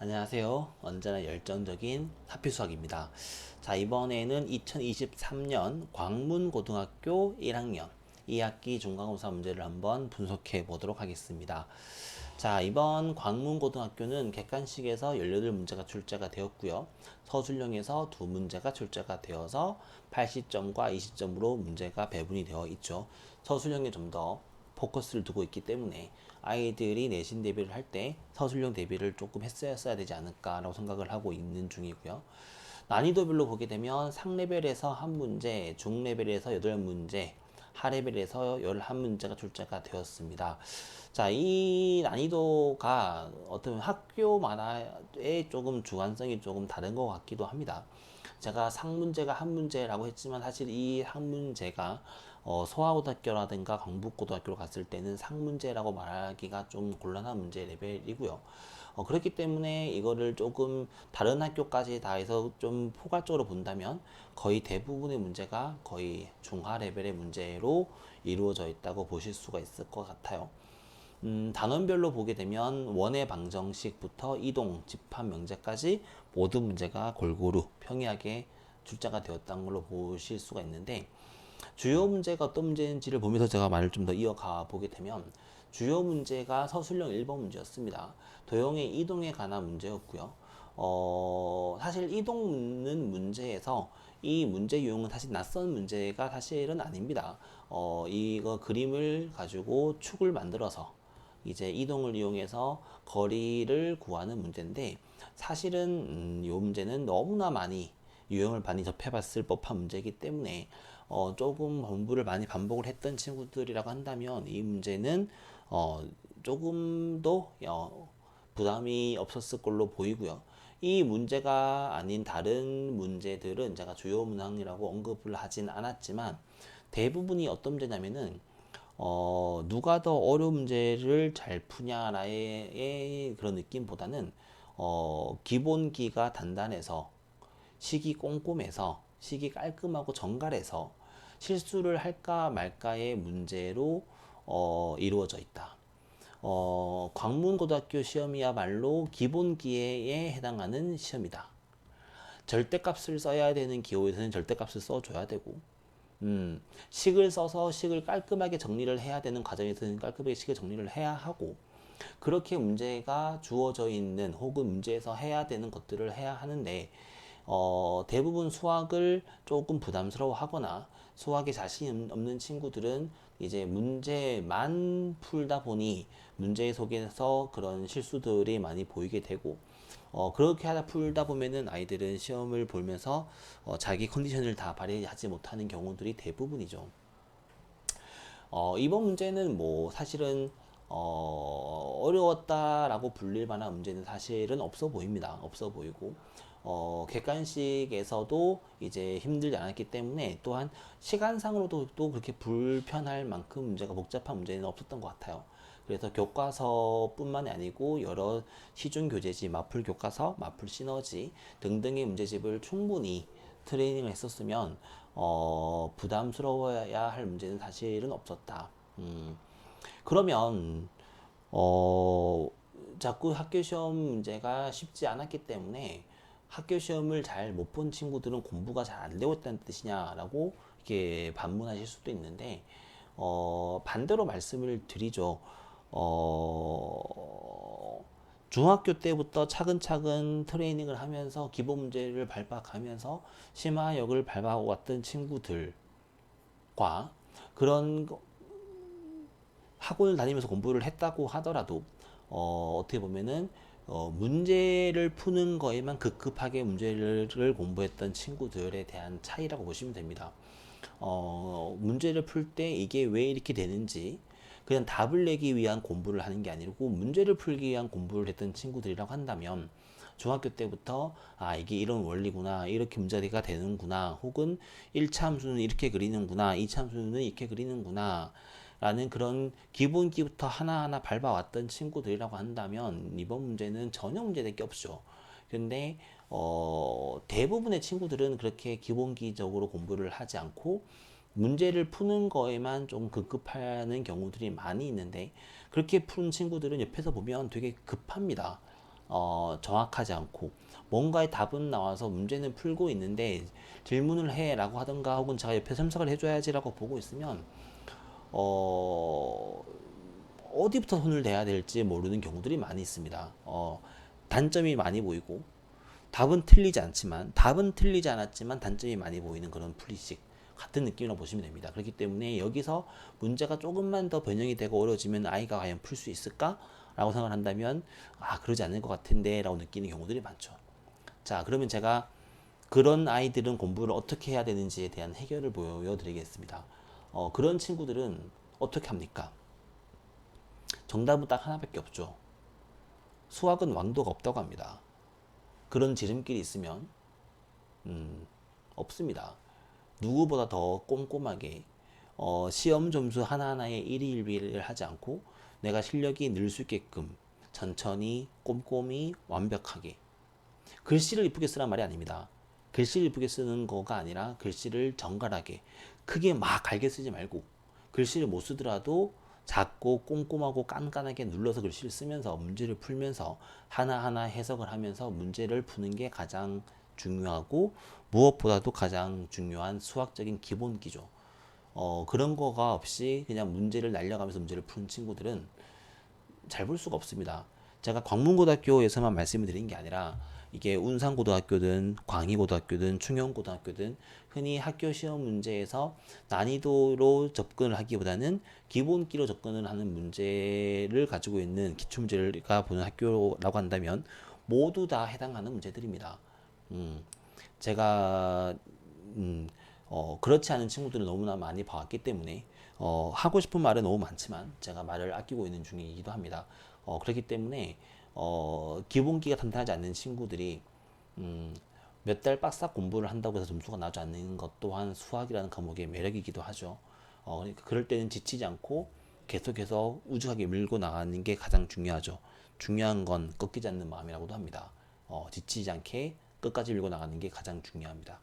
안녕하세요. 언제나 열정적인 하필수학입니다. 자, 이번에는 2023년 광문고등학교 1학년 2학기 중간고사 문제를 한번 분석해 보도록 하겠습니다. 자, 이번 광문고등학교는 객관식에서 18문제가 출제가 되었고요. 서술형에서 2문제가 출제가 되어서 80점과 20점으로 문제가 배분이 되어 있죠. 서술형에 좀 더 포커스를 두고 있기 때문에 아이들이 내신 대비를 할 때 서술형 대비를 조금 했어야 되지 않을까라고 생각을 하고 있는 중이고요. 난이도별로 보게 되면 상레벨에서 한 문제, 중레벨에서 8문제, 하레벨에서 11문제가 출제가 되었습니다. 자, 이 난이도가 어떤 학교마다의 조금 주관성이 조금 다른 것 같기도 합니다. 제가 상문제가 한 문제라고 했지만 사실 이 학문제가 소아고등학교라든가 강북고등학교로 갔을 때는 상문제라고 말하기가 좀 곤란한 문제 레벨이고요. 그렇기 때문에 이거를 조금 다른 학교까지 다 해서 좀 포괄적으로 본다면 거의 대부분의 문제가 거의 중하 레벨의 문제로 이루어져 있다고 보실 수가 있을 것 같아요. 단원별로 보게 되면 원의 방정식부터 이동, 집합, 명제까지 모든 문제가 골고루 평이하게 출제가 되었다는 걸로 보실 수가 있는데 주요 문제가 어떤 문제인지를 보면서 제가 말을 좀 더 이어가 보게 되면 주요 문제가 서술형 1번 문제였습니다. 도형의 이동에 관한 문제였고요. 사실 이동 묻는 문제에서 이 문제 유형은 사실 낯선 문제가 사실은 아닙니다. 이거 그림을 가지고 축을 만들어서 이제 이동을 이용해서 거리를 구하는 문제인데 사실은 이 문제는 너무나 많이 유형을 많이 접해봤을 법한 문제이기 때문에 조금 공부를 많이 반복을 했던 친구들이라고 한다면 이 문제는 조금 더 부담이 없었을 걸로 보이고요. 이 문제가 아닌 다른 문제들은 제가 주요 문항이라고 언급을 하진 않았지만 대부분이 어떤 문제냐면은 누가 더 어려운 문제를 잘 푸냐라의 그런 느낌보다는 기본기가 단단해서 식이 꼼꼼해서 식이 깔끔하고 정갈해서 실수를 할까 말까의 문제로 이루어져 있다. 광문고등학교 시험이야말로 기본기에 해당하는 시험이다. 절대값을 써야 되는 기호에서는 절대값을 써줘야 되고 식을 써서 식을 깔끔하게 정리를 해야 되는 과정에서는 깔끔하게 식을 정리를 해야 하고 그렇게 문제가 주어져 있는 혹은 문제에서 해야 되는 것들을 해야 하는데 대부분 수학을 조금 부담스러워 하거나 수학에 자신 없는 친구들은 이제 문제만 풀다 보니 문제 속에서 그런 실수들이 많이 보이게 되고 그렇게 하다 풀다 보면은 아이들은 시험을 보면서 자기 컨디션을 다 발휘하지 못하는 경우들이 대부분이죠. 이번 문제는 뭐 사실은 어려웠다라고 불릴 만한 문제는 사실은 없어 보입니다. 없어 보이고 객관식에서도 이제 힘들지 않았기 때문에 또한 시간상으로도 또 그렇게 불편할 만큼 문제가 복잡한 문제는 없었던 것 같아요. 그래서 교과서뿐만이 아니고 여러 시중 교재집, 마풀 교과서, 마풀 시너지 등등의 문제집을 충분히 트레이닝을 했었으면 부담스러워야 할 문제는 사실은 없었다. 그러면 어, 자꾸 학교 시험 문제가 쉽지 않았기 때문에 학교 시험을 잘 못 본 친구들은 공부가 잘 안 되고 있다는 뜻이냐라고 이렇게 반문하실 수도 있는데 반대로 말씀을 드리죠. 중학교 때부터 차근차근 트레이닝을 하면서 기본 문제를 밟아가면서 심화역을 밟아오고 왔던 친구들과 그런 학원을 다니면서 공부를 했다고 하더라도 어떻게 보면은 문제를 푸는 거에만 급급하게 문제를 공부했던 친구들에 대한 차이라고 보시면 됩니다. 문제를 풀 때 이게 왜 이렇게 되는지 그냥 답을 내기 위한 공부를 하는 게 아니고 문제를 풀기 위한 공부를 했던 친구들이라고 한다면 중학교 때부터 아 이게 이런 원리구나 이렇게 문제가 되는구나 혹은 1차 함수는 이렇게 그리는구나 2차 함수는 이렇게 그리는구나 라는 그런 기본기부터 하나하나 밟아왔던 친구들이라고 한다면 이번 문제는 전혀 문제될 게 없죠. 근데 대부분의 친구들은 그렇게 기본기적으로 공부를 하지 않고 문제를 푸는 거에만 좀 급급하는 경우들이 많이 있는데 그렇게 푸는 친구들은 옆에서 보면 되게 급합니다. 정확하지 않고 뭔가의 답은 나와서 문제는 풀고 있는데 질문을 해라고 하던가 혹은 제가 옆에 첨삭을 해줘야지라고 보고 있으면 어, 어디부터 손을 대야 될지 모르는 경우들이 많이 있습니다. 단점이 많이 보이고 답은 틀리지 않았지만 단점이 많이 보이는 그런 플리식 같은 느낌이라고 보시면 됩니다. 그렇기 때문에 여기서 문제가 조금만 더 변형이 되고 어려워지면 아이가 과연 풀 수 있을까? 라고 생각을 한다면 그러지 않을 것 같은데 라고 느끼는 경우들이 많죠. 자, 그러면 제가 그런 아이들은 공부를 어떻게 해야 되는지에 대한 해결을 보여드리겠습니다. 그런 친구들은 어떻게 합니까? 정답은 딱 하나밖에 없죠. 수학은 왕도가 없다고 합니다. 그런 지름길이 있으면 없습니다. 누구보다 더 꼼꼼하게 시험 점수 하나하나에 일희일비를 하지 않고 내가 실력이 늘 수 있게끔 천천히 꼼꼼히 완벽하게 글씨를 이쁘게 쓰란 말이 아닙니다. 글씨를 이쁘게 쓰는 거가 아니라 글씨를 정갈하게 크게 막 갈게 쓰지 말고 글씨를 못 쓰더라도 작고 꼼꼼하고 깐깐하게 눌러서 글씨를 쓰면서 문제를 풀면서 하나하나 해석을 하면서 문제를 푸는 게 가장 중요하고 무엇보다도 가장 중요한 수학적인 기본 기조. 그런 거가 없이 그냥 문제를 날려가면서 문제를 푸는 친구들은 잘 볼 수가 없습니다. 제가 광문고등학교에서만 말씀을 드린 게 아니라 이게 운산고등학교든 광희고등학교든 충영고등학교든 흔히 학교 시험 문제에서 난이도로 접근을 하기보다는 기본기로 접근을 하는 문제를 가지고 있는 기출문제가 보는 학교라고 한다면 모두 다 해당하는 문제들입니다. 음, 제가 그렇지 않은 친구들을 너무나 많이 봐왔기 때문에 하고 싶은 말은 너무 많지만 제가 말을 아끼고 있는 중이기도 합니다. 그렇기 때문에 기본기가 탄탄하지 않는 친구들이 몇 달 빡싹 공부를 한다고 해서 점수가 나지 않는 것 또한 수학이라는 과목의 매력이기도 하죠. 그러니까 그럴 때는 지치지 않고 계속해서 우직하게 밀고 나가는 게 가장 중요하죠. 중요한 건 꺾이지 않는 마음이라고도 합니다. 지치지 않게 끝까지 밀고 나가는 게 가장 중요합니다.